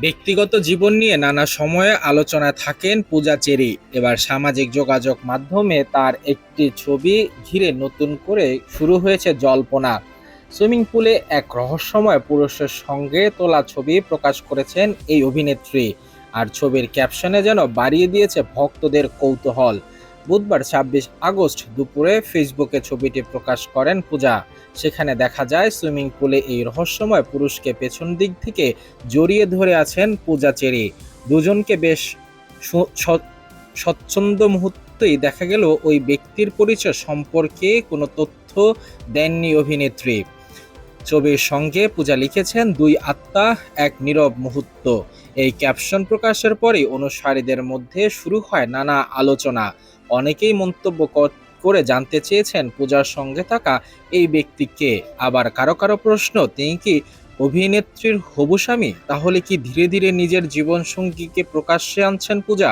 ব্যক্তিগত জীবন নিয়ে নানা সময়ে আলোচনায় থাকেন পূজা চেরি। এবার সামাজিক যোগাযোগ মাধ্যমে তার একটি ছবি ঘিরে নতুন করে শুরু হয়েছে জল্পনা। সুইমিং পুলে এক রহস্যময় পুরুষের সঙ্গে তোলা ছবি প্রকাশ করেছেন এই অভিনেত্রী। আর ছবির ক্যাপশনে যেন বাড়িয়ে দিয়েছে ভক্তদের কৌতূহল। বুধবার 26 আগস্ট দুপুরে ফেসবুকে ছবিটি প্রকাশ করেন পূজা। সেখানে দেখা যায় সুইমিং পুলে এই রহস্যময় পুরুষকে পেছন দিক থেকে জড়িয়ে ধরে আছেন পূজা চেরি। দুজনকে বেশ স্বচ্ছন্দ মুহূর্তেই দেখা গেল ওই ব্যক্তির পরিচয় সম্পর্কে কোনো তথ্য দেননি অভিনেত্রী। ছবির সঙ্গে পূজা লিখেছেন, দুই আত্মা, এক নীরব মুহূর্ত। এই ক্যাপশন প্রকাশের পরেই অনুসারীদের মধ্যে শুরু হয় নানা আলোচনা। অনেকেই মন্তব্য করে জানতে চেয়েছেন পূজার সঙ্গে থাকা এই ব্যক্তিকে। আবার কারো কারো প্রশ্ন, তিনি কি অভিনেত্রীর হবু স্বামী? তাহলে কি ধীরে ধীরে নিজের জীবন সঙ্গীকে প্রকাশ্যে আনছেন পূজা?